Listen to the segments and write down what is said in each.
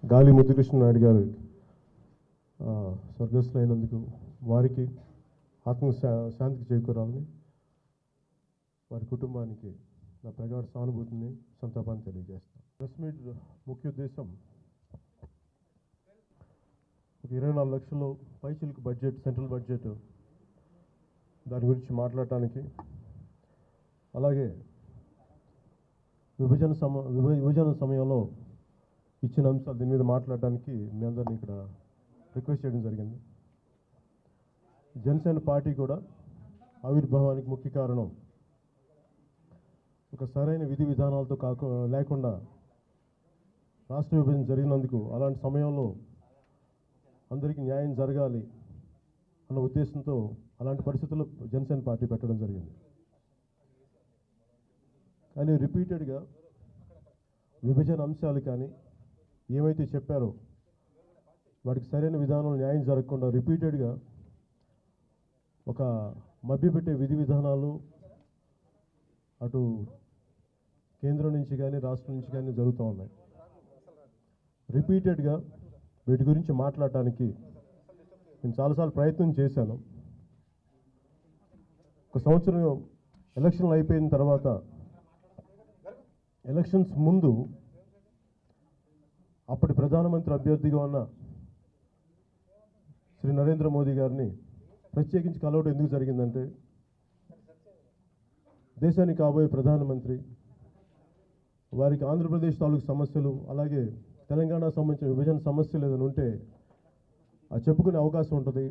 గాలి ముద్దుకృష్ణ నాయుడు గారు స్వర్గస్థులైనందుకు వారికి శాంతికి చేకూరాలని, వారి కుటుంబానికి నా ప్రగాఢ సానుభూతిని, సంతాపాన్ని తెలియజేస్తాను. ప్రెస్ మీట్ ముఖ్య ఉద్దేశం ఒక 24 లక్షలు పైచిలకు బడ్జెట్, సెంట్రల్ బడ్జెట్, దాని గురించి మాట్లాడటానికి, అలాగే విభజన సమయంలో ఇచ్చిన అంశాలు దీని మీద మాట్లాడడానికి మీ అందరినీ ఇక్కడ రిక్వెస్ట్ చేయడం జరిగింది. జనసేన పార్టీ కూడా ఆవిర్భావానికి ముఖ్య కారణం ఒక సరైన విధి విధానాలతో లేకుండా రాష్ట్ర విభజన జరిగినందుకు, అలాంటి సమయంలో అందరికీ న్యాయం జరగాలి అన్న ఉద్దేశంతో అలాంటి పరిస్థితుల్లో జనసేన పార్టీ పెట్టడం జరిగింది. కానీ రిపీటెడ్గా విభజన అంశాలు కానీ ఏమైతే చెప్పారో వాటికి సరైన విధానం న్యాయం జరగకుండా రిపీటెడ్గా ఒక మభ్యపెట్టే విధి విధానాలు అటు కేంద్రం నుంచి కానీ రాష్ట్రం నుంచి కానీ జరుగుతూ ఉన్నాయి. రిపీటెడ్గా వీటి గురించి మాట్లాడటానికి నేను చాలాసార్లు ప్రయత్నం చేశాను. ఒక సంవత్సరం ఎలక్షన్లు అయిపోయిన తర్వాత, ఎలక్షన్స్ ముందు అప్పటి ప్రధానమంత్రి అభ్యర్థిగా ఉన్న శ్రీ నరేంద్ర మోదీ గారిని ప్రత్యేకించి కలవడం ఎందుకు జరిగిందంటే, దేశానికి కాబోయే ప్రధానమంత్రి, వారికి ఆంధ్రప్రదేశ్ తాలూకు సమస్యలు, అలాగే తెలంగాణ సంబంధించిన విభజన సమస్యలు ఏదైనా ఉంటే అది చెప్పుకునే అవకాశం ఉంటుంది.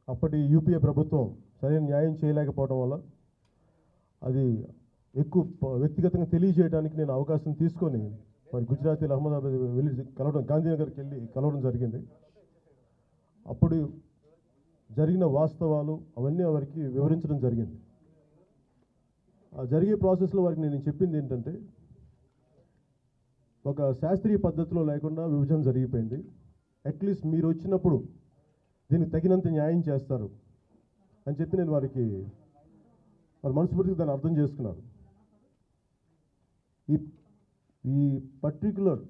అప్పటి యూపీఏ ప్రభుత్వం సరైన న్యాయం చేయలేకపోవడం వల్ల అది ఎక్కువ వ్యక్తిగతంగా తెలియజేయడానికి నేను అవకాశం తీసుకొని మరి గుజరాతీలో అహ్మదాబాద్ వెళ్ళి కలవడం, గాంధీనగర్కి వెళ్ళి కలవడం జరిగింది. అప్పుడు జరిగిన వాస్తవాలు అవన్నీ వారికి వివరించడం జరిగింది. ఆ జరిగే ప్రాసెస్లో వారికి నేను చెప్పింది ఏంటంటే, ఒక శాస్త్రీయ పద్ధతిలో లేకుండా విభజన జరిగిపోయింది. అట్లీస్ట్ మీరు వచ్చినప్పుడు దీనికి తగినంత న్యాయం చేస్తారు అని చెప్పి నేను వారికి మనస్ఫూర్తిగా దాన్ని అర్థం చేసుకున్నారు. ఈ పర్టిక్యులర్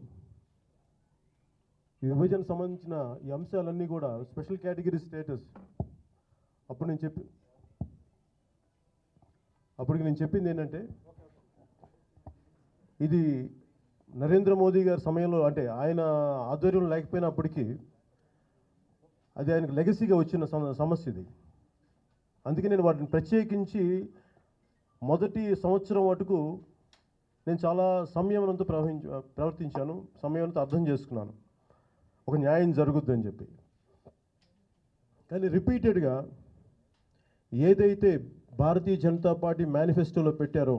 ఈ విభజన సంబంధించిన ఈ అంశాలన్నీ కూడా స్పెషల్ కేటగిరీ స్టేటస్ అప్పటికి నేను చెప్పింది ఏంటంటే, ఇది నరేంద్ర మోదీ గారి సమయంలో, అంటే ఆయన ఆధ్వర్యం లేకపోయినప్పటికీ అది ఆయనకు లెగసీగా వచ్చిన సమస్య ఇది. అందుకే నేను వాటిని ప్రత్యేకించి మొదటి సంవత్సరం మటుకు నేను చాలా సంయమనంతో ప్రవర్తించాను, సంయమనంతో అర్థం చేసుకున్నాను, ఒక న్యాయం జరుగుద్దని చెప్పి. కానీ రిపీటెడ్గా ఏదైతే భారతీయ జనతా పార్టీ మేనిఫెస్టోలో పెట్టారో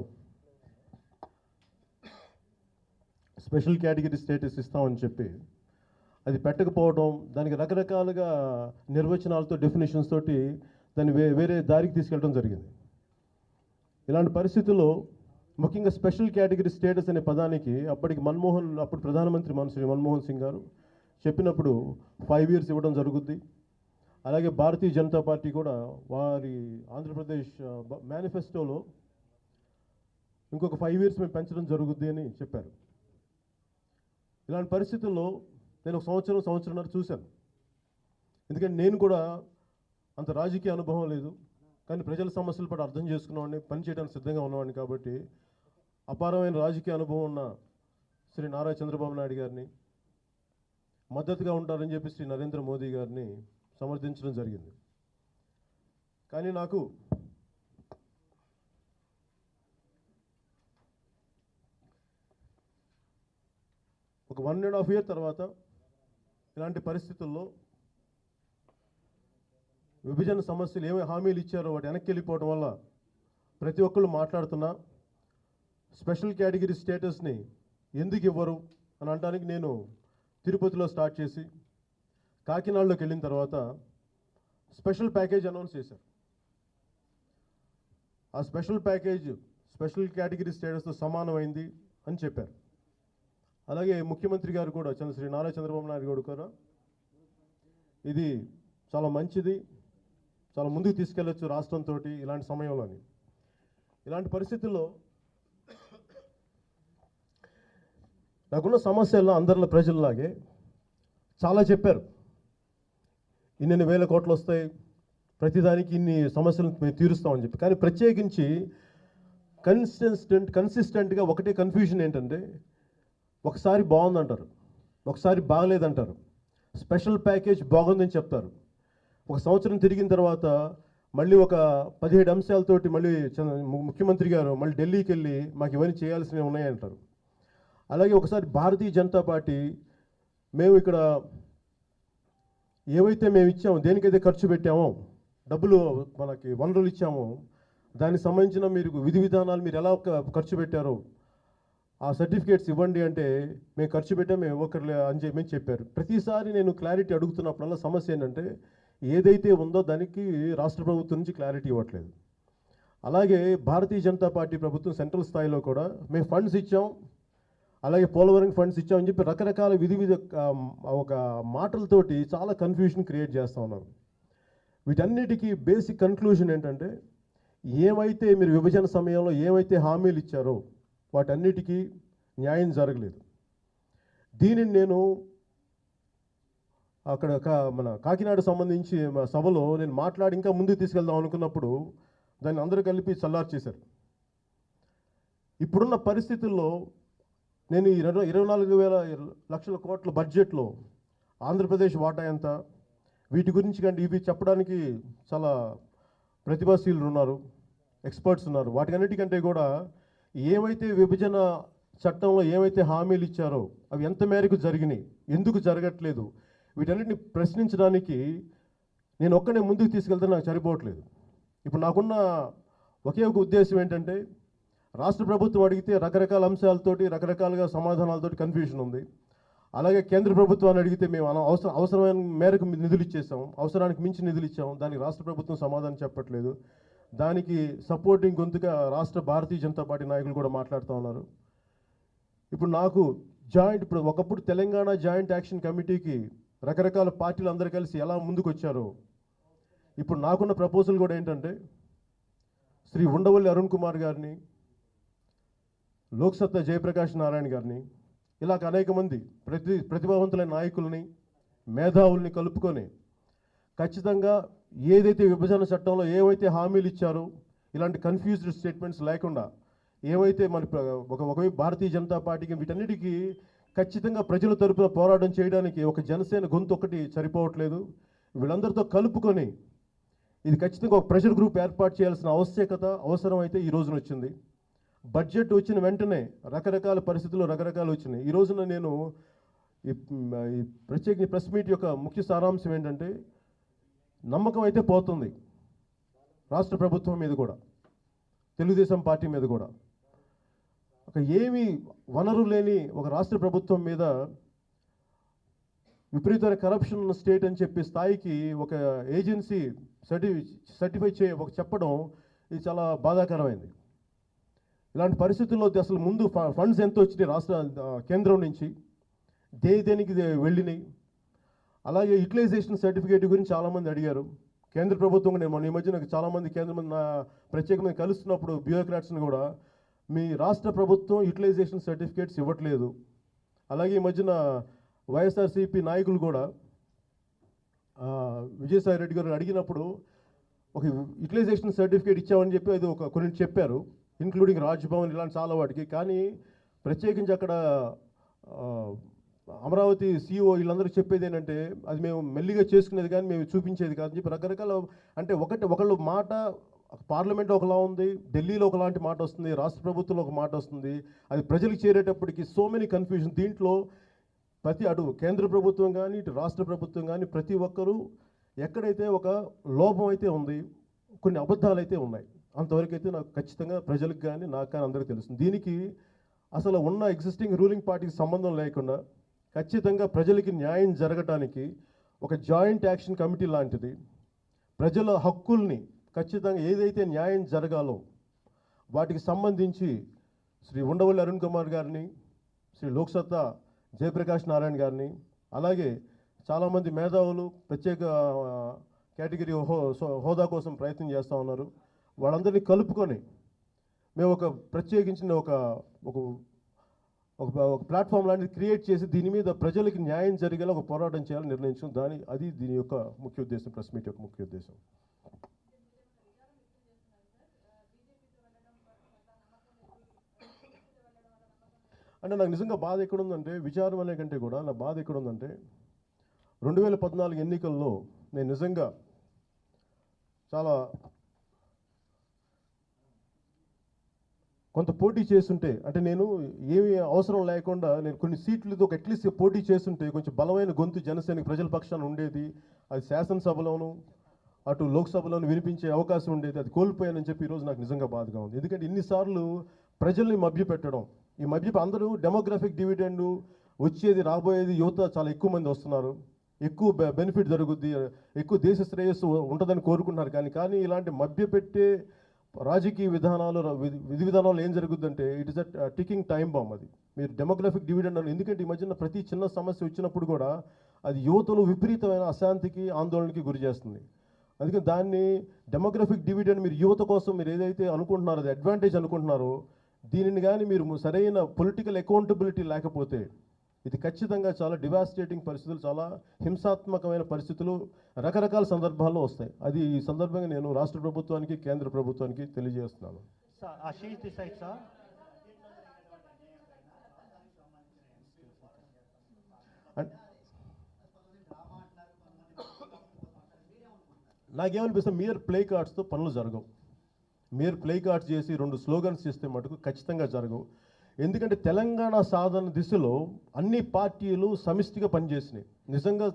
స్పెషల్ కేటగిరీ స్టేటస్ ఇస్తామని చెప్పి, అది పెట్టకపోవడం, దానికి రకరకాలుగా నిర్వచనాలతో, డెఫినేషన్స్ తోటి దాన్ని వేరే దారికి తీసుకెళ్ళడం జరిగింది. ఇలాంటి పరిస్థితుల్లో ముఖ్యంగా స్పెషల్ కేటగిరీ స్టేటస్ అనే పదానికి అప్పుడు ప్రధానమంత్రి శ్రీ మన్మోహన్ సింగ్ గారు చెప్పినప్పుడు 5 years ఇవ్వడం జరుగుద్ది. అలాగే భారతీయ జనతా పార్టీ కూడా వారి ఆంధ్రప్రదేశ్ మేనిఫెస్టోలో ఇంకొక 5 years మేము పెంచడం జరుగుద్ది అని చెప్పారు. ఇలాంటి పరిస్థితుల్లో నేను ఒక సంవత్సరంన్నర చూశాను. ఎందుకంటే నేను కూడా అంత రాజకీయ అనుభవం లేదు, కానీ ప్రజల సమస్యల పట్ల అర్థం చేసుకున్నవాడిని, పనిచేయడానికి సిద్ధంగా ఉన్నవాడిని. కాబట్టి అపారమైన రాజకీయ అనుభవం ఉన్న శ్రీ నారా చంద్రబాబు నాయుడు గారిని, మద్దతుగా ఉంటారని చెప్పి శ్రీ నరేంద్ర మోదీ గారిని సమర్థించడం జరిగింది. కానీ నాకు ఒక 1.5 year తర్వాత ఇలాంటి పరిస్థితుల్లో విభజన సమస్యలు ఏమి హామీలు ఇచ్చారో వాటి వెనక్కి వెళ్ళిపోవడం వల్ల ప్రతి ఒక్కళ్ళు మాట్లాడుతున్నా, స్పెషల్ కేటగిరీ స్టేటస్ని ఎందుకు ఇవ్వరు అని అనడానికి నేను తిరుపతిలో స్టార్ట్ చేసి కాకినాడలోకి వెళ్ళిన తర్వాత స్పెషల్ ప్యాకేజ్ అనౌన్స్ చేశారు. ఆ స్పెషల్ ప్యాకేజ్ స్పెషల్ కేటగిరీ స్టేటస్తో సమానమైంది అని చెప్పారు. అలాగే ముఖ్యమంత్రి గారు కూడా, శ్రీ నారా చంద్రబాబు నాయుడు గారు కూడా, ఇది చాలా మంచిది, చాలా ముందుకు తీసుకెళ్లొచ్చు రాష్ట్రంతో ఇలాంటి సమయంలోని. ఇలాంటి పరిస్థితుల్లో నాకున్న సమస్యల్లో అందరిలో ప్రజల్లాగే చాలా చెప్పారు. ఇన్ని వేల కోట్లు వస్తాయి, ప్రతిదానికి ఇన్ని సమస్యలను మేము తీరుస్తామని చెప్పి. కానీ ప్రత్యేకించి కన్సిస్టెంట్గా ఒకటే కన్ఫ్యూజన్ ఏంటంటే, ఒకసారి బాగుందంటారు, ఒకసారి బాగలేదంటారు, స్పెషల్ ప్యాకేజ్ బాగుందని చెప్తారు. ఒక సంవత్సరం తిరిగిన తర్వాత మళ్ళీ ఒక 17 అంశాలతోటి మళ్ళీ ముఖ్యమంత్రి గారు మళ్ళీ ఢిల్లీకి వెళ్ళి మాకు ఇవన్నీ చేయాల్సినవి ఉన్నాయంటారు. అలాగే ఒకసారి భారతీయ జనతా పార్టీ మేము ఇక్కడ ఏవైతే మేము ఇచ్చామో, దేనికైతే ఖర్చు పెట్టామో, డబ్బులు మనకి వనరులు ఇచ్చామో, దానికి సంబంధించిన మీరు విధి విధానాలు మీరు ఎలా ఖర్చు పెట్టారో ఆ సర్టిఫికేట్స్ ఇవ్వండి అంటే, మేము ఖర్చు పెట్టాం, మేము ఇవ్వకర్లే అని చెప్పి చెప్పారు. ప్రతిసారి నేను క్లారిటీ అడుగుతున్నప్పుడల్లా సమస్య ఏంటంటే, ఏదైతే ఉందో దానికి రాష్ట్ర ప్రభుత్వం నుంచి క్లారిటీ ఇవ్వట్లేదు. అలాగే భారతీయ జనతా పార్టీ ప్రభుత్వం సెంట్రల్ స్థాయిలో కూడా మేము ఫండ్స్ ఇచ్చాం, అలాగే పోలవరం ఫండ్స్ ఇచ్చామని చెప్పి రకరకాల ఒక మాటలతోటి చాలా కన్ఫ్యూజన్ క్రియేట్ చేస్తూ ఉన్నారు. వీటన్నిటికీ బేసిక్ కన్క్లూజన్ ఏంటంటే, ఏమైతే మీరు విభజన సమయంలో ఏమైతే హామీలు ఇచ్చారో వాటన్నిటికీ న్యాయం జరగలేదు. దీనిని నేను అక్కడ మన కాకినాడ సంబంధించి సభలో నేను మాట్లాడి ఇంకా ముందుకు తీసుకెళ్దాం అనుకున్నప్పుడు దాన్ని అందరూ కలిపి చల్లార్చేశారు. ఇప్పుడున్న పరిస్థితుల్లో నేను ఈ 24,000 లక్షల కోట్ల బడ్జెట్లో ఆంధ్రప్రదేశ్ వాటా ఎంత, వీటి గురించి కంటే ఇవి చెప్పడానికి చాలా ప్రతిభాశీలు ఉన్నారు, ఎక్స్పర్ట్స్ ఉన్నారు. వాటికన్నిటికంటే కూడా ఏవైతే విభజన చట్టంలో ఏవైతే హామీలు ఇచ్చారో అవి ఎంత మేరకు జరిగినాయి, ఎందుకు జరగట్లేదు, వీటన్నిటిని ప్రశ్నించడానికి నేను ఒక్కనే ముందుకు తీసుకెళ్తే నాకు సరిపోవట్లేదు. ఇప్పుడు నాకున్న ఒకే ఒక ఉద్దేశం ఏంటంటే, రాష్ట్ర ప్రభుత్వం అడిగితే రకరకాల అంశాలతోటి రకరకాలుగా సమాధానాలతోటి కన్ఫ్యూజన్ ఉంది. అలాగే కేంద్ర ప్రభుత్వాన్ని అడిగితే మేము అవసరమైన మేరకు నిధులు ఇచ్చేసాం, అవసరానికి మించి నిధులు ఇచ్చాం, దానికి రాష్ట్ర ప్రభుత్వం సమాధానం చెప్పట్లేదు. దానికి సపోర్టింగ్ గొంతుగా రాష్ట్ర భారతీయ జనతా పార్టీ నాయకులు కూడా మాట్లాడుతూ ఉన్నారు. ఇప్పుడు నాకు ఇప్పుడు ఒకప్పుడు తెలంగాణ జాయింట్ యాక్షన్ కమిటీకి రకరకాల పార్టీలు అందరూ కలిసి ఎలా ముందుకు వచ్చారో, ఇప్పుడు నాకున్న ప్రపోజల్ కూడా ఏంటంటే, శ్రీ ఉండవల్లి అరుణ్ కుమార్ గారిని, లోక్సత్తా జయప్రకాష్ నారాయణ గారిని, ఇలాగ అనేక మంది ప్రతిభావంతులైన నాయకుల్ని, మేధావుల్ని కలుపుకొని ఖచ్చితంగా ఏదైతే విభజన చట్టంలో ఏవైతే హామీలు ఇచ్చారో, ఇలాంటి కన్ఫ్యూజ్డ్ స్టేట్మెంట్స్ లేకుండా ఏవైతే మన ఒకవైపు భారతీయ జనతా పార్టీకి వీటన్నిటికీ ఖచ్చితంగా ప్రజల తరపున పోరాటం చేయడానికి ఒక జనసేన గొంతు ఒకటి సరిపోవట్లేదు. వీళ్ళందరితో కలుపుకొని ఇది ఖచ్చితంగా ఒక ప్రెషర్ గ్రూప్ ఏర్పాటు చేయాల్సిన అవసరం అయితే ఈ రోజున వచ్చింది. బడ్జెట్ వచ్చిన వెంటనే రకరకాల పరిస్థితుల్లో రకరకాలు వచ్చినాయి. ఈ రోజున నేను ఈ ప్రత్యేక ప్రెస్ మీట్ యొక్క ముఖ్య సారాంశం ఏంటంటే, నమ్మకం అయితే పోతుంది రాష్ట్ర ప్రభుత్వం మీద కూడా, తెలుగుదేశం పార్టీ మీద కూడా. ఒక ఏమీ వనరు లేని ఒక రాష్ట్ర ప్రభుత్వం మీద విపరీతమైన కరప్షన్ ఉన్న స్టేట్ అని చెప్పి స్థాయికి ఒక ఏజెన్సీ సర్టిఫై చెప్పడం ఇది చాలా బాధాకరమైంది. ఇలాంటి పరిస్థితుల్లో అసలు ముందు ఫండ్స్ ఎంత వచ్చినాయి రాష్ట్ర కేంద్రం నుంచి, దేనికి వెళ్ళినాయి, అలాగే యూటిలైజేషన్ సర్టిఫికేట్ గురించి చాలామంది అడిగారు. కేంద్ర ప్రభుత్వం నేను ఈ మధ్యన చాలామంది ప్రత్యేకమైన కలుస్తున్నప్పుడు బ్యూరోక్రాట్స్ని కూడా, మీ రాష్ట్ర ప్రభుత్వం యూటిలైజేషన్ సర్టిఫికేట్స్ ఇవ్వట్లేదు. అలాగే ఈ మధ్యన వైఎస్ఆర్సీపీ నాయకులు కూడా విజయసాయి రెడ్డి గారు అడిగినప్పుడు ఒక యూటిలైజేషన్ సర్టిఫికేట్ ఇచ్చామని చెప్పి అది కొన్ని చెప్పారు, ఇంక్లూడింగ్ రాజ్భవన్ ఇలాంటి చాలా వాటికి. కానీ ప్రత్యేకించి అక్కడ అమరావతి CEO వీళ్ళందరూ చెప్పేది ఏంటంటే, అది మేము మెల్లిగా చేసుకునేది కానీ మేము చూపించేది కాదని చెప్పి రకరకాల, అంటే ఒకళ్ళు మాట పార్లమెంట్లో ఒకలా ఉంది, ఢిల్లీలో ఒకలాంటి మాట వస్తుంది, రాష్ట్ర ప్రభుత్వంలో ఒక మాట వస్తుంది, అది ప్రజలకు చేరేటప్పటికి సో మెనీ కన్ఫ్యూజన్. దీంట్లో అటు కేంద్ర ప్రభుత్వం కానీ ఇటు రాష్ట్ర ప్రభుత్వం కానీ ప్రతి ఒక్కరూ ఎక్కడైతే ఒక లోపం అయితే ఉంది, కొన్ని అబద్ధాలు అయితే ఉన్నాయి, అంతవరకు అయితే నాకు ఖచ్చితంగా ప్రజలకు కానీ నాకు కానీ అందరికీ తెలుస్తుంది. దీనికి అసలు ఉన్న ఎగ్జిస్టింగ్ రూలింగ్ పార్టీకి సంబంధం లేకుండా ఖచ్చితంగా ప్రజలకి న్యాయం జరగటానికి ఒక జాయింట్ యాక్షన్ కమిటీ లాంటిది ప్రజల హక్కుల్ని ఖచ్చితంగా ఏదైతే న్యాయం జరగాలో వాటికి సంబంధించి శ్రీ ఉండవల్లి అరుణ్ కుమార్ గారిని, శ్రీ లోక్సత్తా జయప్రకాష్ నారాయణ గారిని, అలాగే చాలామంది మేధావులు ప్రత్యేక కేటగిరీ హోదా కోసం ప్రయత్నం చేస్తూ ఉన్నారు, వాళ్ళందరినీ కలుపుకొని మేము ఒక ప్రత్యేకించిన ఒక ప్లాట్ఫామ్ లాంటిది క్రియేట్ చేసి దీని మీద ప్రజలకి న్యాయం జరిగేలా ఒక పోరాటం చేయాలని నిర్ణయించుకుని అది దీని యొక్క ముఖ్య ఉద్దేశం, ప్రెస్ మీట్ యొక్క ముఖ్య ఉద్దేశం. అంటే నాకు నిజంగా బాధ ఎక్కడుందంటే, విచారం అనే కంటే కూడా నా బాధ ఎక్కడుందంటే 2014 ఎన్నికల్లో నేను నిజంగా చాలా కొంత పోటీ చేస్తుంటే, అంటే నేను ఏమీ అవసరం లేకుండా నేను కొన్ని సీట్లతో అట్లీస్ట్ పోటీ చేస్తుంటే కొంచెం బలమైన గొంతు జనసేనకి ప్రజల పక్షాన ఉండేది. అది శాసనసభలోను అటు లోక్సభలోను వినిపించే అవకాశం ఉండేది. అది కోల్పోయానని చెప్పి ఈరోజు నాకు నిజంగా బాధగా ఉంది. ఎందుకంటే ఇన్నిసార్లు ప్రజల్ని మభ్యపెట్టడం, ఈ అందరూ డెమోగ్రఫిక్ డివిడెండ్ వచ్చేది రాబోయేది యువత చాలా ఎక్కువ మంది వస్తున్నారు, ఎక్కువ బెనిఫిట్ జరుగుద్ది, ఎక్కువ దేశ శ్రేయస్సు ఉంటుందని కోరుకుంటున్నారు. కానీ ఇలాంటి మభ్యపెట్టే రాజకీయ విధానాలు విధి విధానాలు ఏం జరుగుద్దంటే it is a ticking time bomb. అది మీరు డెమోగ్రఫిక్ డివిడెండ్ అని, ఎందుకంటే ఈ మధ్యన ప్రతి చిన్న సమస్య వచ్చినప్పుడు కూడా అది యువతలు విపరీతమైన అశాంతికి ఆందోళనకి గురి చేస్తుంది. అందుకని దాన్ని డెమోగ్రఫిక్ డివిడెండ్ మీరు యువత కోసం మీరు ఏదైతే అనుకుంటున్నారో, అది అడ్వాంటేజ్ అనుకుంటున్నారో, దీనిని కానీ మీరు సరైన పొలిటికల్ అకౌంటబిలిటీ లేకపోతే ఇది ఖచ్చితంగా చాలా డివాస్టేటింగ్ పరిస్థితులు, చాలా హింసాత్మకమైన పరిస్థితులు రకరకాల సందర్భాల్లో వస్తాయి. అది ఈ సందర్భంగా నేను రాష్ట్ర ప్రభుత్వానికి, కేంద్ర ప్రభుత్వానికి తెలియజేస్తున్నాను. నాకేమనిపిస్తుంది, మియర్ ప్లే కార్డ్స్తో పనులు జరగవు. మీరు ప్లే కార్డ్స్ చేసి 2 స్లోగన్స్ చేస్తే మటుకు ఖచ్చితంగా జరగవు. ఎందుకంటే తెలంగాణ సాధన దిశలో అన్ని పార్టీలు సమిష్టిగా పనిచేసినాయి. నిజంగా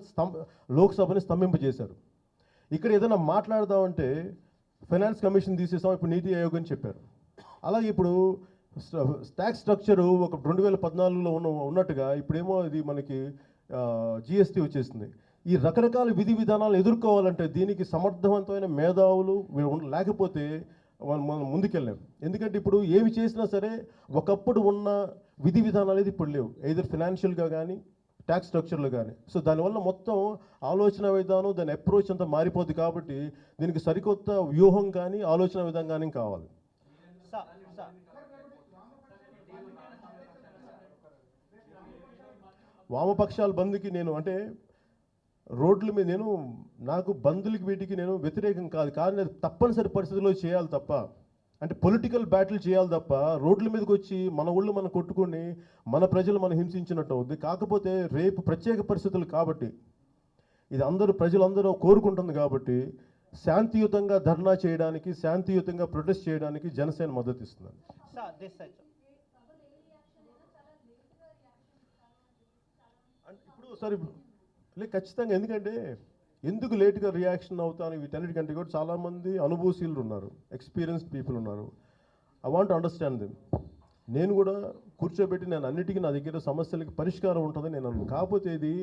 లోక్సభని స్తంభింపజేశారు. ఇక్కడ ఏదైనా మాట్లాడదామంటే ఫైనాన్స్ కమిషన్ తీసేసాం, ఇప్పుడు నీతి ఆయోగ్ అని చెప్పారు. అలాగే ఇప్పుడు ట్యాక్స్ స్ట్రక్చరు ఒక 2014లో ఉన్నట్టుగా ఇప్పుడేమో ఇది మనకి జిఎస్టీ వచ్చేసింది. ఈ రకరకాల విధి విధానాలు ఎదుర్కోవాలంటే దీనికి సమర్థవంతమైన మేధావులు లేకపోతే మనం ముందుకెళ్ళాం. ఎందుకంటే ఇప్పుడు ఏమి చేసినా సరే ఒకప్పుడు ఉన్న విధి విధానాలు ఇప్పుడు లేవు, ఎయిదర్ ఫినాన్షియల్గా కానీ ట్యాక్స్ స్ట్రక్చర్లో కానీ. సో దానివల్ల మొత్తం ఆలోచన విధానం, దాని అప్రోచ్ అంతా మారిపోద్ది. కాబట్టి దీనికి సరికొత్త వ్యూహం కానీ ఆలోచన విధానం కానీ కావాలి. వామపక్షాల బంద్కి నేను అంటే రోడ్ల మీద నాకు బంధులకి వీటికి నేను వ్యతిరేకం కాదు, కానీ అది తప్పనిసరి పరిస్థితుల్లో చేయాలి తప్ప, అంటే పొలిటికల్ బ్యాటిల్ చేయాలి తప్ప రోడ్ల మీదకి వచ్చి మన ఊళ్ళు మనం కొట్టుకొని మన ప్రజలు మనం హింసించినట్టు అవుద్ది. కాకపోతే రేపు ప్రత్యేక పరిస్థితులు కాబట్టి ఇది ప్రజలందరూ కోరుకుంటుంది కాబట్టి శాంతియుతంగా ధర్నా చేయడానికి, శాంతియుతంగా ప్రొటెస్ట్ చేయడానికి జనసేన మద్దతు ఇస్తుంది. ఇప్పుడు సరే ఖచ్చితంగా, ఎందుకంటే ఎందుకు లేట్గా రియాక్షన్ అవుతాను వీటన్నిటికంటే కూడా చాలామంది అనుభవశీలు ఉన్నారు, ఎక్స్పీరియన్స్డ్ పీపుల్ ఉన్నారు. I want understand them. నేను కూడా కూర్చోబెట్టి నేను అన్నిటికీ నా దగ్గర సమస్యలకి పరిష్కారం ఉంటుందని నేను అన్నాను. కాకపోతే ఇది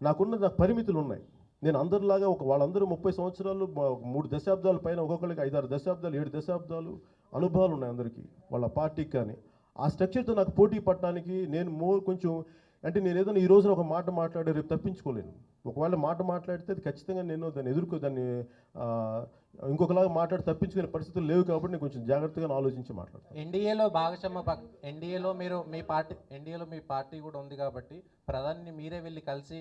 నాకు పరిమితులు ఉన్నాయి. నేను అందరిలాగా వాళ్ళందరూ 30 సంవత్సరాలు 3 దశాబ్దాల పైన, ఒక్కొక్కరికి 5-6 దశాబ్దాలు 7 దశాబ్దాలు అనుభవాలు ఉన్నాయి అందరికీ, వాళ్ళ పార్టీకి. కానీ ఆ స్ట్రక్చర్తో నాకు పోటీ పడటానికి నేను కొంచెం అంటే నేను ఏదైనా ఈ రోజున ఒక మాట మాట్లాడి రేపు తప్పించుకోలేను. ఒకవేళ మాట మాట్లాడితే అది ఖచ్చితంగా నేను దాన్ని ఇంకొకలాగా మాట్లాడి తప్పించుకునే పరిస్థితులు లేవు. కాబట్టి నేను కొంచెం జాగ్రత్తగా ఆలోచించి మాట్లాడతాను. ఎన్డీఏలో మీ పార్టీ కూడా ఉంది కాబట్టి ప్రధాని మీరే వెళ్ళి కలిసి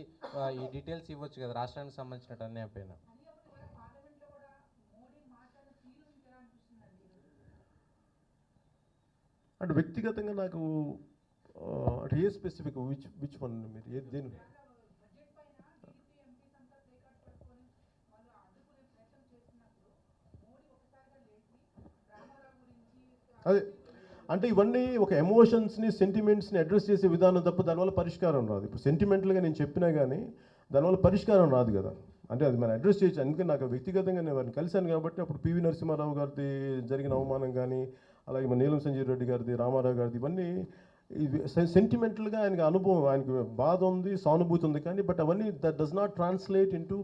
ఈ డీటెయిల్స్ ఇవ్వచ్చు కదా రాష్ట్రానికి సంబంధించిన అన్యాయం పైన. అంటే వ్యక్తిగతంగా నాకు అంటే ఏ స్పెసిఫిక్ విచ్ వన్ మీరు ఏది దేని అదే అంటే ఇవన్నీ ఒక ఎమోషన్స్ని, సెంటిమెంట్స్ని అడ్రస్ చేసే విధానం తప్ప దానివల్ల పరిష్కారం రాదు. ఇప్పుడు సెంటిమెంటల్గా నేను చెప్పినా కానీ దానివల్ల పరిష్కారం రాదు కదా. అంటే అది మనం అడ్రస్ చేయొచ్చు. అందుకని నాకు వ్యక్తిగతంగా నేను వారిని కలిశాను కాబట్టి అప్పుడు పివి నరసింహారావు గారిది జరిగిన అవమానం కానీ, అలాగే మన నీలం సంజీవ్ రెడ్డి గారిది, రామారావు గారిది, ఇవన్నీ సెంటిమెంటల్గా ఆయనకి అనుభవం, ఆయనకి బాధ ఉంది, సానుభూతి ఉంది. కానీ బట్ అవన్నీ that does not translate in to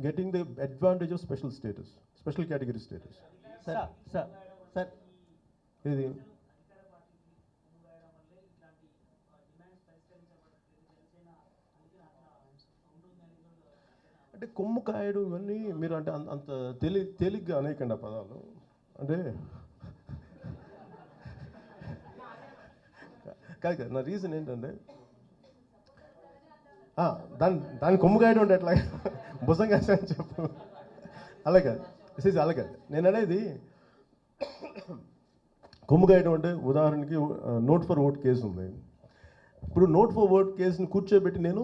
getting the advantage of special category status. ఇది అంటే కొమ్ము కాయడు ఇవన్నీ మీరు అంటే అంత తేలిగ్గా అనేకండి ఆ పదాలు. అంటే కాదు కాదు, నా రీజన్ ఏంటంటే దాని కొమ్ము కాయడం ఉంటే ఎట్లా భుజం కాసని చెప్పు, అలాగే అలాగే నేను అనేది కొమ్ము కాయడం అంటే ఉదాహరణకి నోట్ ఫర్ ఓట్ కేసు ఉంది. ఇప్పుడు నోట్ ఫర్ ఓట్ కేసుని కూర్చోబెట్టి నేను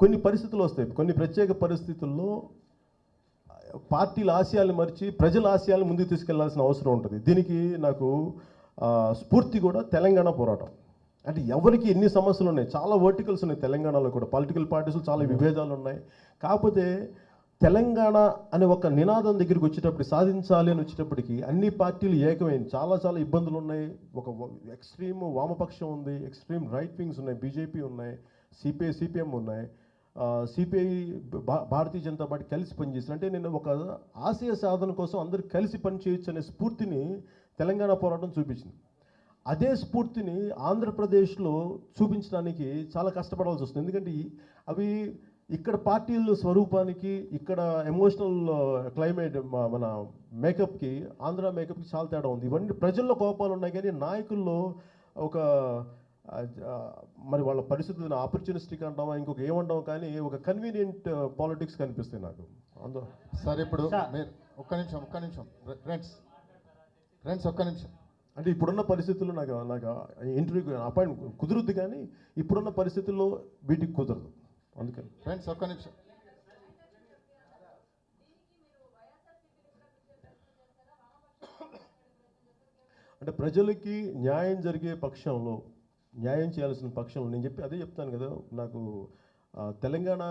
కొన్ని పరిస్థితులు వస్తాయి, కొన్ని ప్రత్యేక పరిస్థితుల్లో పార్టీల ఆశయాలు మరిచి ప్రజల ఆశయాలు ముందుకు తీసుకెళ్లాల్సిన అవసరం ఉంటుంది. దీనికి నాకు స్ఫూర్తి కూడా తెలంగాణ పోరాటం. అంటే ఎవరికి ఎన్ని సమస్యలు ఉన్నాయి, చాలా వర్టికల్స్ ఉన్నాయి తెలంగాణలో కూడా, పొలిటికల్ పార్టీస్లో చాలా విభేదాలు ఉన్నాయి. కాకపోతే తెలంగాణ అనే ఒక నినాదం దగ్గరికి వచ్చేటప్పుడు, సాధించాలి అని వచ్చేటప్పటికి అన్ని పార్టీలు ఏకమైంది. చాలా చాలా ఇబ్బందులు ఉన్నాయి. ఒక ఎక్స్ట్రీమ్ వామపక్షం ఉంది, ఎక్స్ట్రీమ్ రైట్ వింగ్స్ ఉన్నాయి, బీజేపీ ఉన్నాయి, సిపిఎం ఉన్నాయి, సిపిఐ భారతీయ జనతా పార్టీ కలిసి పనిచేసి, అంటే నేను ఒక ఆశయ సాధన కోసం అందరూ కలిసి పనిచేయచ్చు అనే స్ఫూర్తిని తెలంగాణ పోరాటం చూపించింది. అదే స్ఫూర్తిని ఆంధ్రప్రదేశ్లో చూపించడానికి చాలా కష్టపడాల్సి వస్తుంది. ఎందుకంటే అవి ఇక్కడ పార్టీల స్వరూపానికి, ఇక్కడ ఎమోషనల్ క్లైమేట్, మన మేకప్కి, ఆంధ్ర మేకప్కి చాలా తేడా ఉంది. ఇవన్నీ ప్రజల్లో కోపాలు ఉన్నాయి, కానీ నాయకుల్లో ఒక మరి వాళ్ళ పరిస్థితులను ఆపర్చునిస్టిక్ అంటామా ఇంకొక ఏమంటాం, కానీ ఒక కన్వీనియంట్ పాలిటిక్స్ కనిపిస్తాయి నాకు అందులో. సార్ ఇప్పుడు మీరు ఒక్క నిమిషం ఫ్రెండ్స్ ఒక్క నిమిషం. అంటే ఇప్పుడున్న పరిస్థితుల్లో నాకు ఇంటర్వ్యూకి అపాయింట్ కుదురుద్ది, కానీ ఇప్పుడున్న పరిస్థితుల్లో వీటికి కుదరదు. అందుకని ఫ్రెండ్స్ ఒక్క నిమిషం. అంటే ప్రజలకి న్యాయం జరిగే పక్షంలో, న్యాయం చేయాల్సిన పక్షంలో నేను అదే చెప్తాను కదా, నాకు తెలంగాణ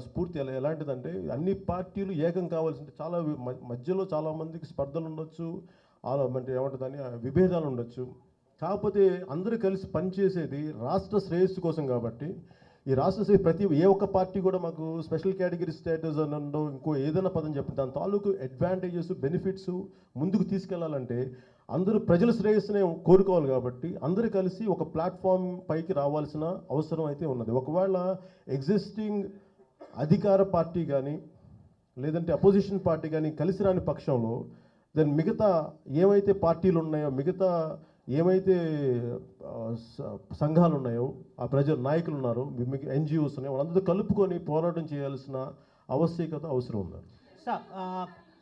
స్ఫూర్తి ఎలాంటిదంటే అన్ని పార్టీలు ఏకం కావాల్సింది. చాలా మధ్యలో చాలామందికి స్పర్ధలు ఉండొచ్చు, అంటే ఏమంటుందని విభేదాలు ఉండొచ్చు. కాకపోతే అందరూ కలిసి పనిచేసేది రాష్ట్ర శ్రేయస్సు కోసం. కాబట్టి ఈ రాష్ట్ర శ్రేయస్సు ఏ ఒక్క పార్టీ కూడా మాకు స్పెషల్ కేటగిరీ స్టేటస్ అనండో ఇంకో ఏదైనా పదం చెప్పి దాని తాలూకు అడ్వాంటేజెస్, బెనిఫిట్స్ ముందుకు తీసుకెళ్లాలంటే అందరూ ప్రజల శ్రేయస్సునే కోరుకోవాలి. కాబట్టి అందరూ కలిసి ఒక ప్లాట్ఫామ్ పైకి రావాల్సిన అవసరం అయితే ఉన్నది. ఒకవేళ ఎగ్జిస్టింగ్ అధికార పార్టీ కానీ లేదంటే అపోజిషన్ పార్టీ కానీ కలిసి రాని పక్షంలో దాని మిగతా ఏమైతే పార్టీలు ఉన్నాయో, మిగతా ఏమైతే సంఘాలు ఉన్నాయో, ఆ ప్రజల నాయకులు ఉన్నారో, ఎన్జిఓస్ ఉన్నాయో, వాళ్ళందరూ కలుపుకొని పోరాటం చేయాల్సిన ఆవశ్యకత అవసరం ఉంది. Sir,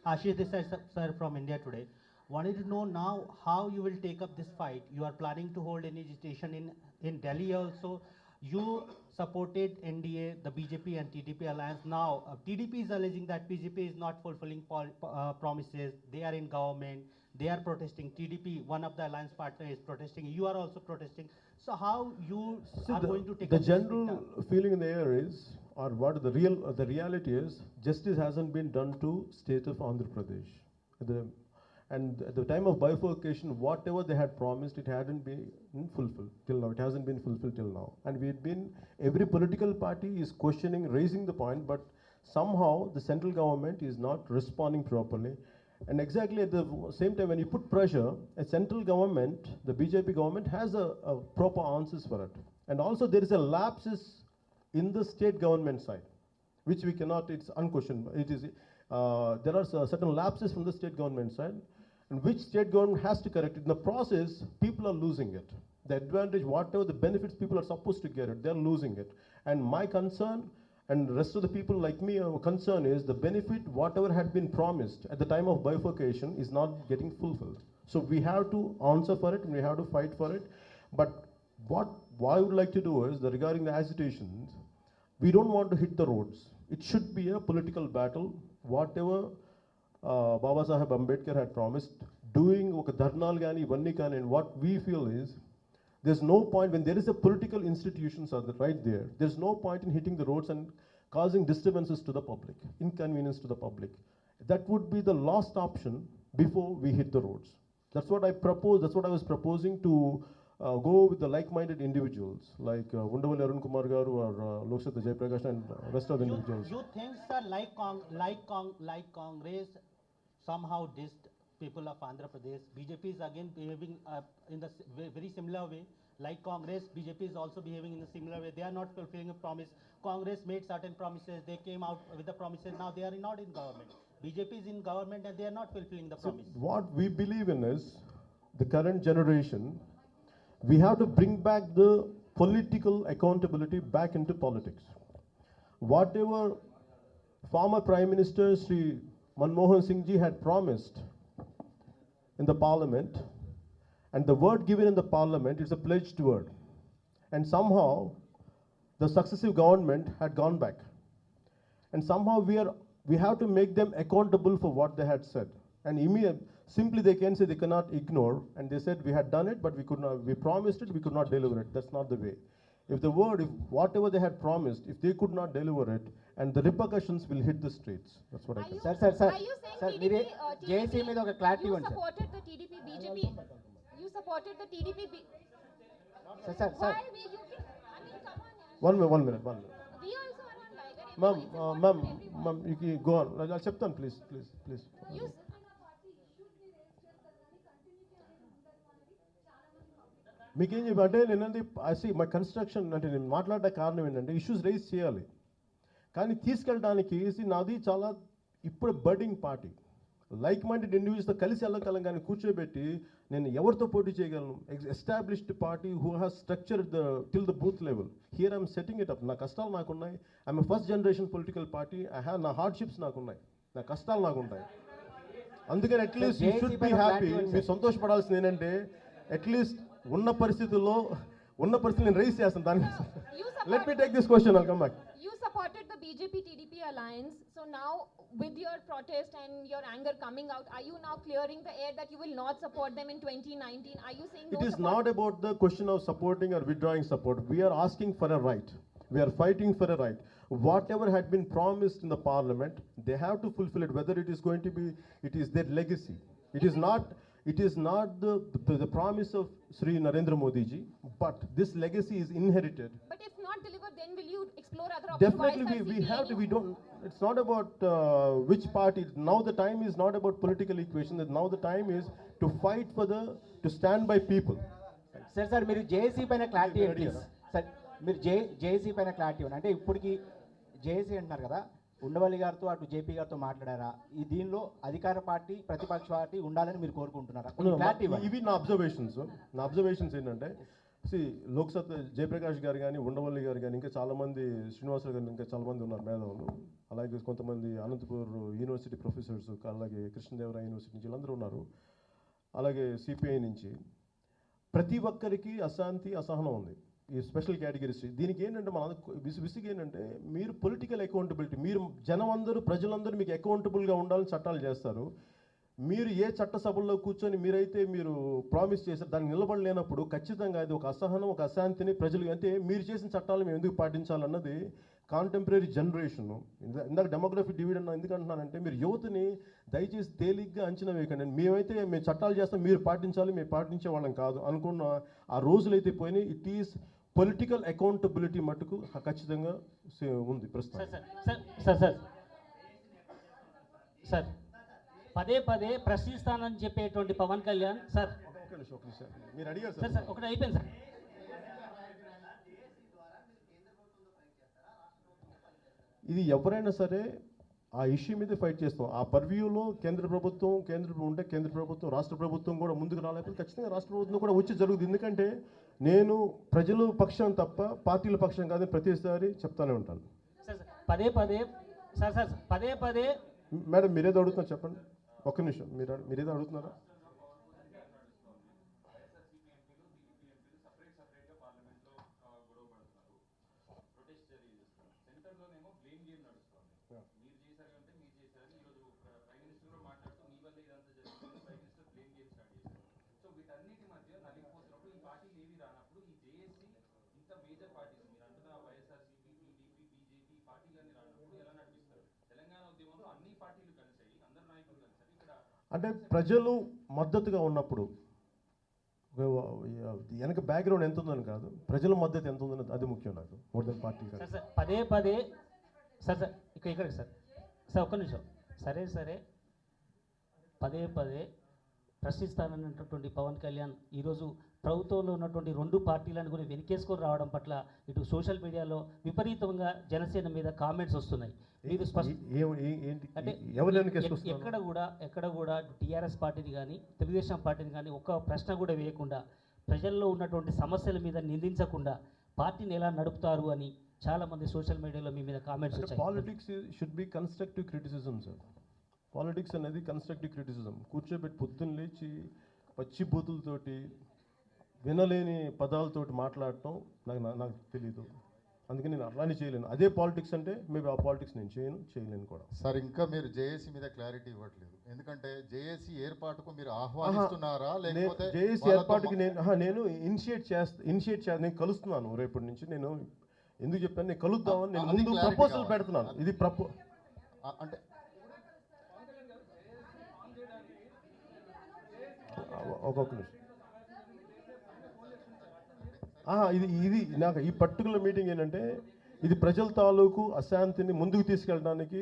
Ashish Desai sir from India Today. Wanted to know now how you will take up this fight. You are planning to hold any agitation in Delhi also. You supported NDA, the BJP and TDP alliance. Now, TDP is alleging that BJP is not fulfilling promises. They are in government. They are protesting. TDP, one of the alliance partner, is protesting. You are also protesting. So how you are going to take the up general feeling in the air is, or what the reality is, justice hasn't been done to state of Andhra Pradesh. And at the time of bifurcation, whatever they had promised, it hadn't been fulfilled till now. It hasn't been fulfilled till now. And every political party is questioning, raising the point, but somehow the central government is not responding properly. And exactly at the same time, when you put pressure, a central government, the BJP government, has a proper answers for it. And also there is a lapses in the state government side, which we cannot, it's unquestioned. There are certain lapses from the state government side, and which state government has to correct it. In the process, people are losing it. The advantage, whatever the benefits people are supposed to get it, they're losing it. And my concern, and the rest of the people like me, our concern is the benefit, whatever had been promised at the time of bifurcation, is not getting fulfilled. So we have to answer for it, and we have to fight for it. But what I would like to do is, regarding the agitations, we don't want to hit the roads. It should be a political battle. Whatever Baba Saheb Ambedkar had promised, doing dharnal gani, vanni kani, and what we feel is, there's no point when there is a political institutions are right there. There's no point in hitting the roads and causing disturbances to the public, inconvenience to the public. That would be the last option before we hit the roads. That's what I propose. That's what I was proposing to go with the like-minded individuals like Undavali Arun Kumar Garu or Loksatta Jaiprakash and rest of the individuals. You think, sir, like Congress somehow dissed people of Andhra Pradesh? BJP is again behaving in the very similar way. Like Congress, BJP is also behaving in a similar way. They are not fulfilling a promise. Congress made certain promises. They came out with the promises. Now they are not in government. BJP is in government and they are not fulfilling the promise. What we believe in is the current generation. We have to bring back the political accountability back into politics. Whatever former Prime Minister Sri Manmohan Singh ji had promised in the parliament, and the word given in the parliament is a pledged word. And somehow the successive government had gone back. And somehow we have to make them accountable for what they had said. And simply they can say they cannot ignore, and they said we had done it, but we promised it, we could not deliver it. That's not the way. If whatever they had promised, if they could not deliver it, and the repercussions will hit the streets. That's what I can say. Sir, Are you saying sir, TDP, JSC మీద ఒక clarity you ఇవ్వండి, sir. supported the TDP BJP? You supported the TDP Sir. Why we you can, I mean come on. One minute. We also are on live. Ma'am, you can go on. I'll చెప్తాను, please. You మీకేం చెప్పి అంటే నేనంటే my construction అంటే నేను మాట్లాడే కారణం ఏంటంటే ఇష్యూస్ రైజ్ చేయాలి, కానీ తీసుకెళ్ళడానికి నాది చాలా ఇప్పుడు బర్డింగ్ పార్టీ. లైక్ మైండెడ్ ఇండివిజువల్స్తో కలిసి వెళ్ళగలం, కానీ కూర్చోబెట్టి నేను ఎవరితో పోటీ చేయగలను? Established party who has structure till the booth level. Here I'm setting it up. నా కష్టాలు నాకున్నాయి. I'm first generation political party. నా హార్డ్షిప్స్ నాకున్నాయి, నా కష్టాలు నాకుంటాయి. అందుకని at least you should be happy. మీరు సంతోషపడాల్సింది ఏంటంటే అట్లీస్ట్ ఉన్న పరిస్థితుల్లో నేను రైజ్ చేస్తాను దాని. Let me take this question, I'll come back. You supported the BJP TDP alliance. So now with your protest and your anger coming out, are you now clearing the air that you will not support them in 2019? Are you saying no It is support? not about the question of supporting or withdrawing support. We are asking for a right. We are fighting for a right. Whatever had been promised in the parliament, they have to fulfill it. Whether it is going to be, it is their legacy. It is not the promise of Sri Narendra Modi ji, but this legacy is inherited. But if not delivered, then will you explore other options? Definitely, we have to. We don't. It's not about which party. Now the time is not about political equation. Now the time is to fight to stand by people. Sir మీరు JAC పైన clarity ఇవ్వండి please. Sir మీరు JAC పైన clarity ఇవ్వండి. అంటే ఇప్పటికి JAC అంటున్నారు కదా, ఉండవల్లి గారితో అటు జేపీ గారితో మాట్లాడారా? ఈ దీనిలో అధికార పార్టీ ప్రతిపక్ష పార్టీ ఉండాలని మీరు కోరుకుంటున్నారా? క్లారిటీ ఇవ్వండి. ఇవి నా అబ్జర్వేషన్స్ ఏంటంటే, లోక్సత్ జయప్రకాష్ గారు కానీ, ఉండవల్లి గారు కానీ, ఇంకా చాలామంది, శ్రీనివాసరావు గారు, ఇంకా చాలామంది ఉన్నారు మేధావులు. అలాగే కొంతమంది అనంతపూర్ యూనివర్సిటీ ప్రొఫెసర్స్, అలాగే కృష్ణదేవరాయ యూనివర్సిటీ నుంచి వీళ్ళందరూ ఉన్నారు. అలాగే సిపిఐ నుంచి ప్రతి ఒక్కరికి అశాంతి, అసహనం ఉంది ఈ స్పెషల్ కేటగిరీస్. దీనికి ఏంటంటే మన విసిగి ఏంటంటే, మీరు పొలిటికల్ అకౌంటబిలిటీ, మీరు ప్రజలందరూ మీకు అకౌంటబుల్గా ఉండాలని చట్టాలు చేస్తారు. మీరు ఏ చట్టసభల్లో కూర్చొని మీరు ప్రామిస్ చేశారు దాన్ని నిలబడలేనప్పుడు ఖచ్చితంగా అది ఒక అసహనం, ఒక అశాంతిని ప్రజలు, అంటే మీరు చేసిన చట్టాలు మేము ఎందుకు పాటించాలన్నది కాంటెంపరీ జనరేషన్. ఇందాక డెమోగ్రఫీ డివిడెండ్ ఎందుకు అంటున్నానంటే, మీరు యువతని దయచేసి తేలిగ్గా అంచనా వేయకండి. మేము చట్టాలు చేస్తాం, మీరు పాటించాలి, మేము పాటించే వాళ్ళం కాదు అనుకున్న ఆ రోజులైతే పోయినాయి. ఇట్ ఈస్ పొలిటికల్ అకౌంటబిలిటీ మటుకు ఖచ్చితంగా ఉంది ప్రస్తుతం. సార్ పదే ప్రశ్నిస్తానని చెప్పేటువంటి పవన్ కళ్యాణ్ సార్, మీరు అడిగారు సార్ ఒకటి అయిపోయింది సార్. ఇది ఎవరైనా సరే ఆ ఇష్యూ మీద ఫైట్ చేస్తాం. ఆ పర్వ్యూలో కేంద్ర ప్రభుత్వం, రాష్ట్ర ప్రభుత్వం కూడా ముందుకు రాలేకపోతే ఖచ్చితంగా రాష్ట్ర ప్రభుత్వం కూడా వచ్చి జరుగుతుంది. ఎందుకంటే నేను ప్రజల పక్షం తప్ప పార్టీల పక్షం కాదని ప్రతిసారి చెప్తానే ఉంటాను. సార్ పదే మేడం మీరేదో అడుగుతున్నారు చెప్పండి. ఒక్క నిమిషం, మీరేదో అడుగుతున్నారా? అంటే ప్రజలు మద్దతుగా ఉన్నప్పుడు వెనక బ్యాక్గ్రౌండ్ ఎంత ఉందని కాదు, ప్రజల మద్దతు ఎంత ఉందని అది ముఖ్యం నాకు, మోర్ దెన్ పార్టీ. సార్ పదే ఇక్కడికి సార్ ఒక్క నిమిషం. సరే పదే ప్రశ్నిస్తానన్నటువంటి పవన్ కళ్యాణ్ ఈరోజు ప్రభుత్వంలో ఉన్నటువంటి రెండు పార్టీలను కూడా వెనకేసుకొని రావడం పట్ల ఇటు సోషల్ మీడియాలో విపరీతంగా జనసేన మీద కామెంట్స్ వస్తున్నాయి. మీరు అంటే ఎక్కడ కూడా టీఆర్ఎస్ పార్టీని కానీ తెలుగుదేశం పార్టీని కానీ ఒక్క ప్రశ్న కూడా వేయకుండా ప్రజల్లో ఉన్నటువంటి సమస్యల మీద నిందించకుండా పార్టీని ఎలా నడుపుతారు అని చాలామంది సోషల్ మీడియాలో మీ మీద కామెంట్స్ వచ్చాయి. Politics should be constructive criticism sir. Politics అనేది కన్స్ట్రక్టివ్ క్రిటిసిజం. కూర్చోబెట్టి పొద్దున్న లేచి పచ్చి బూతులతోటి వినలేని పదాలతోటి మాట్లాడటం నాకు తెలియదు. అందుకని నేను అట్లానే చేయలేను. అదే పాలిటిక్స్ అంటే మేబీ ఆ పాలిటిక్స్ నేను చేయలేను కూడా. సార్ ఇంకా మీరు జేఏసీ మీద క్లారిటీ ఇవ్వట్లేదు. ఎందుకంటే జేఏసీ ఏర్పాటుకు మీరు ఆహ్వానిస్తున్నారా లేకపోతే జేఏసీ వాళ్ళతో ఏర్పాటుకి నేను ఇనిషియేట్ నేను కలుస్తున్నాను రేపటి నుంచి. నేను ఎందుకు చెప్పాను, నేను కలుద్దామని నేను అది ముందు clarity ప్రపోజల్ కావాలి. పెడుతున్నాను. ఇది అంటే ఒక్కొక్క నిమిషం. ఇది నాకు ఈ పర్టికులర్ మీటింగ్ ఏంటంటే ఇది ప్రజల తాలూకు అశాంతిని ముందుకు తీసుకెళ్ళడానికి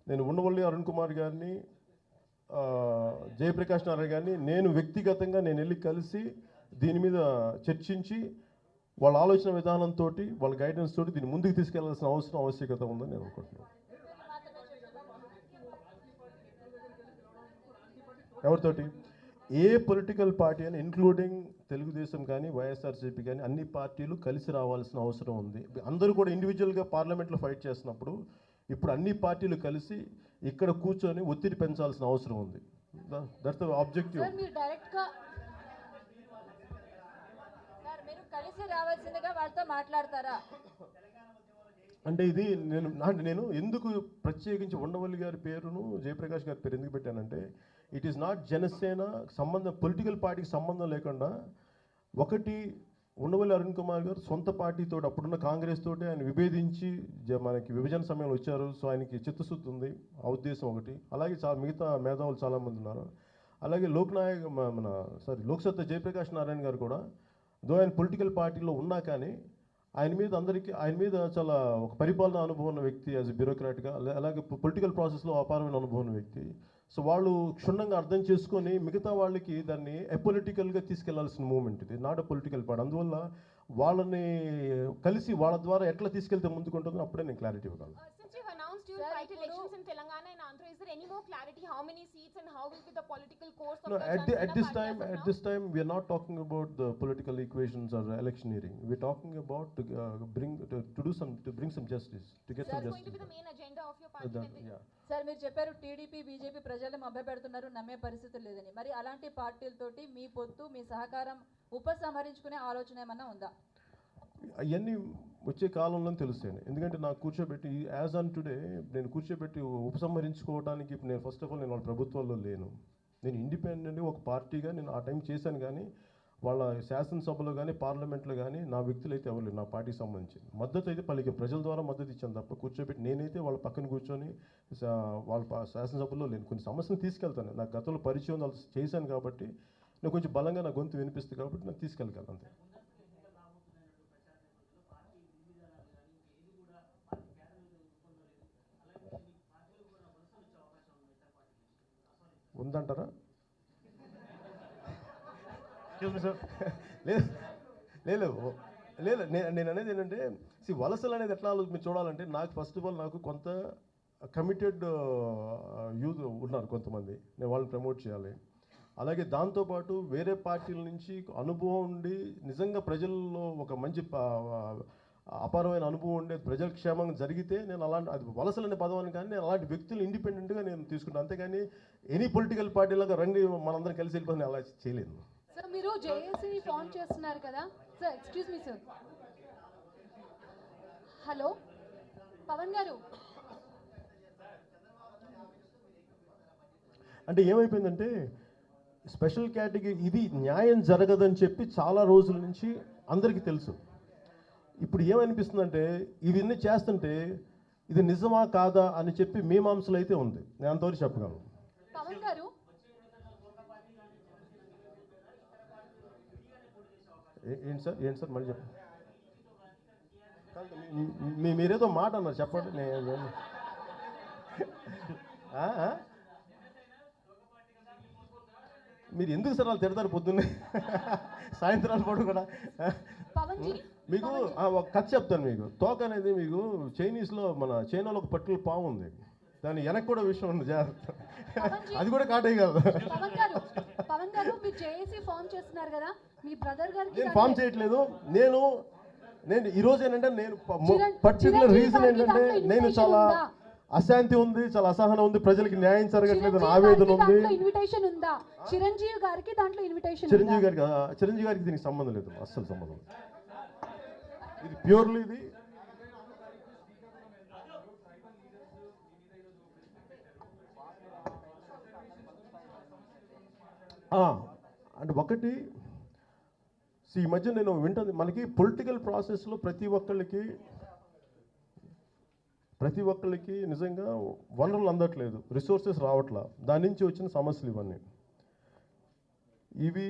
నేను ఉండవల్లి అరుణ్ కుమార్ గారిని, జయప్రకాష్ నారాయణ గారిని నేను వ్యక్తిగతంగా నేను వెళ్ళి కలిసి దీని మీద చర్చించి వాళ్ళ ఆలోచన విధానంతో వాళ్ళ గైడెన్స్ తోటి దీన్ని ముందుకు తీసుకెళ్లాల్సిన ఆవశ్యకత ఉందని నేను అనుకుంటున్నాను. ఎవరితోటి? ఏ పొలిటికల్ పార్టీ అని ఇంక్లూడింగ్ తెలుగుదేశం కానీ వైఎస్ఆర్సీపీ కానీ అన్ని పార్టీలు కలిసి రావాల్సిన అవసరం ఉంది. అందరూ కూడా ఇండివిజువల్గా పార్లమెంట్లో ఫైట్ చేస్తున్నప్పుడు ఇప్పుడు అన్ని పార్టీలు కలిసి ఇక్కడ కూర్చొని ఒత్తిడి పెంచాల్సిన అవసరం ఉంది. That's the objective. సార్ మీరు డైరెక్ట్గా సార్ మీరు కలిసి రావాల్సిందిగా వాళ్ళతో మాట్లాడతారా? అంటే ఇది నేను ఎందుకు ప్రత్యేకించి ఉండవల్లి గారి పేరును జయప్రకాష్ గారి పేరు ఎందుకు పెట్టానంటే ఇట్ ఈస్ నాట్ జనసేన సంబంధం, పొలిటికల్ పార్టీకి సంబంధం లేకుండా ఒకటి ఉండవల్లి అరుణ్ కుమార్ గారు సొంత పార్టీతో అప్పుడున్న కాంగ్రెస్ తోటి ఆయన విభేదించి మనకి విభజన సమయంలో వచ్చారు. సో ఆయనకి చిత్తశుద్ధి ఉంది, ఆ ఉద్దేశం ఒకటి. అలాగే మిగతా మేధావులు చాలామంది ఉన్నారు. అలాగే లోక్సత్తా జయప్రకాష్ నారాయణ గారు కూడా దో ఆయన పొలిటికల్ పార్టీలో ఉన్నా కానీ ఆయన మీద చాలా ఒక పరిపాలన అనుభవం ఉన్న వ్యక్తి, యాజ్ ఎ బ్యూరోక్రాట్గా, అలాగే పొలిటికల్ ప్రాసెస్లో అపారమైన అనుభవం ఉన్న వ్యక్తి. సో వాళ్ళు క్షుణ్ణంగా అర్థం చేసుకొని మిగతా వాళ్ళకి దాన్ని అపొలిటికల్గా తీసుకెళ్లాల్సిన మూమెంట్ ఇది, నాట్ అ పొలిటికల్ పార్టీ. అందువల్ల వాళ్ళని కలిసి వాళ్ళ ద్వారా ఎట్లా తీసుకెళ్తే ముందుకుంటుందో అప్పుడే నేను క్లారిటీ ఇవ్వగలను. Since you've announced you will fight elections in Telangana and Andhra, is there any more clarity? How many seats and how will be the political course of No, the at Janata this party as of now? this time, we are not talking about the political equations or electioneering. We're talking about to bring some justice, to get some That's going to justice. be the main agenda of your party. when they- Yeah. Sir మీరు చెప్పారు TDP BJP ప్రజల్ని మభ్యపెడుతున్నారు, నమ్మే పరిస్థితి లేదని. మరి అలాంటి పార్టీలతోటి మీ పొత్తు మీ సహకారం ఉపసంహరించుకునే ఆలోచన ఏమన్నా ఉందా? అవన్నీ వచ్చే కాలంలో తెలుస్తాయి. ఎందుకంటే నాకు కూర్చోబెట్టి యాజ్ ఆన్ టుడే నేను కూర్చోబెట్టి ఉపసంహరించుకోవడానికి నేను ఫస్ట్ ఆఫ్ ఆల్ నేను వాళ్ళ ప్రభుత్వాల్లో లేను. నేను ఇండిపెండెంట్గా ఒక పార్టీగా నేను ఆ టైం చేశాను. కానీ వాళ్ళ శాసనసభలో కానీ పార్లమెంట్లో కానీ నా వ్యక్తులు అయితే ఎవరు లేరు. నా పార్టీకి సంబంధించి మద్దతు అయితే పలికి ప్రజల ద్వారా మద్దతు ఇచ్చాను తప్ప కూర్చోబెట్టి నేనైతే వాళ్ళ పక్కన కూర్చొని వాళ్ళ శాసనసభలో లేను. కొన్ని సమస్యలు తీసుకెళ్తాను. నాకు గతంలో పరిచయం వాళ్ళు చేశాను కాబట్టి నేను కొంచెం బలంగా నా గొంతు వినిపిస్తుంది కాబట్టి నేను తీసుకెళ్ళగలను అంతే. ఉందంటారా? లేదు నేను అనేది ఏంటంటే వలసలు అనేది ఎట్లా మీరు చూడాలంటే నాకు ఫస్ట్ ఆఫ్ ఆల్ నాకు కొంత కమిటెడ్ యూత్ ఉన్నారు కొంతమంది, నేను వాళ్ళని ప్రమోట్ చేయాలి. అలాగే దాంతోపాటు వేరే పార్టీల నుంచి అనుభవం ఉండి నిజంగా ప్రజల్లో ఒక మంచి అపారమైన అనుభవం ఉండే ప్రజల క్షేమంగా జరిగితే నేను అలాంటి అది వలసలు అనే పదవాన్ని కానీ నేను అలాంటి వ్యక్తులు ఇండిపెండెంట్గా నేను తీసుకుంటాను. అంతేగాని ఎనీ పొలిటికల్ పార్టీలాగా రండి మనందరం కలిసి వెళ్ళిపోయి అలా చేయలేను. సార్ మీరు జేఏసీని ఫామ్ చేస్తున్నారు కదా sir, excuse me sir. Hello Pawan garu, అంటే ఏమైపోయిందంటే స్పెషల్ కేటగిరీ ఇది న్యాయం జరగదని చెప్పి చాలా రోజుల నుంచి అందరికీ తెలుసు. ఇప్పుడు ఏమనిపిస్తుందంటే ఇవన్నీ చేస్తుంటే ఇది నిజమా కాదా అని చెప్పి మీమాంసలు అయితే ఉంది. నేను అంతవరకు చెప్పగలను. పవన్ గారు ఏంటి సార్ మళ్ళీ చెప్పండి. మీరేదో మాట అన్నారు చెప్పండి. మీరు ఎందుకు సార్ వాళ్ళు తిడతారు పొద్దున్నే సాయంత్రాలు పాటు కూడా? మీకు ఒక కథ చెప్తాను. మీకు తోక అనేది మీకు చైనీస్లో మన చైనాలో ఒక పట్టుల పాము ఉంది, దాని వెనక్కి కూడా విషయం ఉంది, జాగ్రత్త, అది కూడా కాటేయగలదు. పవన్ గారు మీరు జేఏసీ ఫామ్ చేస్తున్నారు కదా, మీ బ్రదర్ గారికి నేను ఫామ్ చేయట్లేదు. నేను ఈ రోజు ఏంటంటే నేను పర్టికులర్ చిరంజీవి రీజన్ గారికి ఏంటంటే దాంట్లో నేను invitation చాలా ఉందా? అశాంతి ఉంది, చాలా అసహనం ఉంది, ప్రజలకి న్యాయం జరగట్లేదు అని ఆవేదన ఉంది. ఇన్విటేషన్ ఉందా? చిరంజీవి గారికి దాంట్లో ఇన్విటేషన్ చిరంజీవి గారికి దీనికి సంబంధం లేదు, అస్సలు సంబంధం లేదు. ఇది ప్యూర్లీ ఇది అంటే ఒకటి ఈ మధ్య నేను వింటుంది, మనకి పొలిటికల్ ప్రాసెస్లో ప్రతి ఒక్కళ్ళకి నిజంగా వనరులు అందట్లేదు, రిసోర్సెస్ రావట్లా, దాని నుంచి వచ్చిన సమస్యలు ఇవన్నీ. ఇవి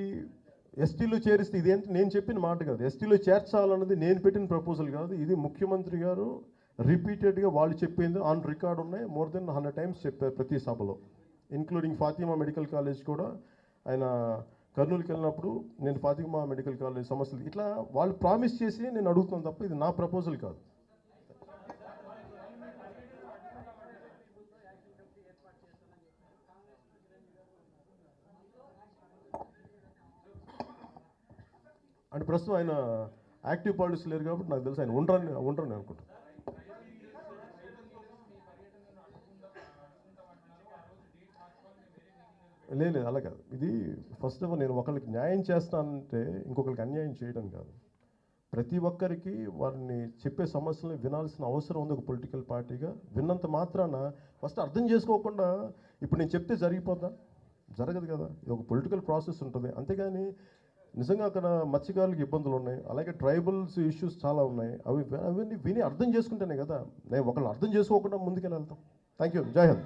ఎస్టీలో చేరిస్తే ఇదేంటి నేను చెప్పిన మాట కాదు, ఎస్టీలో చేర్చాలన్నది నేను పెట్టిన ప్రపోజల్ కాదు, ఇది ముఖ్యమంత్రి గారు రిపీటెడ్గా వాళ్ళు చెప్పింది ఆన్ రికార్డ్ ఉన్నాయి, మోర్ దెన్ 100 times చెప్పారు ప్రతి సభలో, ఇంక్లూడింగ్ ఫాతిమా మెడికల్ కాలేజ్ కూడా. ఆయన కర్నూలుకి వెళ్ళినప్పుడు నేను ఫాతిమా మెడికల్ కాలేజ్ సమస్యలు ఇట్లా వాళ్ళు ప్రామిస్ చేసి నేను అడుగుతున్నాను తప్ప ఇది నా ప్రపోజల్ కాదు. అంటే ప్రస్తుతం ఆయన యాక్టివ్ పాలిటిక్స్ లేరు కాబట్టి నాకు తెలుసు ఆయన ఉండరని అనుకుంటాను. లేదు అలా కాదు. ఇది ఫస్ట్ ఆఫ్ ఆల్ నేను ఒకరికి న్యాయం చేస్తానంటే ఇంకొకరికి అన్యాయం చేయడం కాదు. ప్రతి ఒక్కరికి వారిని చెప్పే సమస్యలను వినాల్సిన అవసరం ఉంది ఒక పొలిటికల్ పార్టీగా. విన్నంత మాత్రాన ఫస్ట్ అర్థం చేసుకోకుండా ఇప్పుడు నేను చెప్తే జరిగిపోద్దా? జరగదు కదా. ఇది ఒక పొలిటికల్ ప్రాసెస్ ఉంటుంది. అంతేగాని నిజంగా అక్కడ మత్స్యకారులకు ఇబ్బందులు ఉన్నాయి, అలాగే ట్రైబల్స్ ఇష్యూస్ చాలా ఉన్నాయి. అవన్నీ విని అర్థం చేసుకుంటేనే కదా. నేను ఒకళ్ళు అర్థం చేసుకోకుండా ముందుకెళ్ళి వెళ్తాం. Thank you. జై హింద్.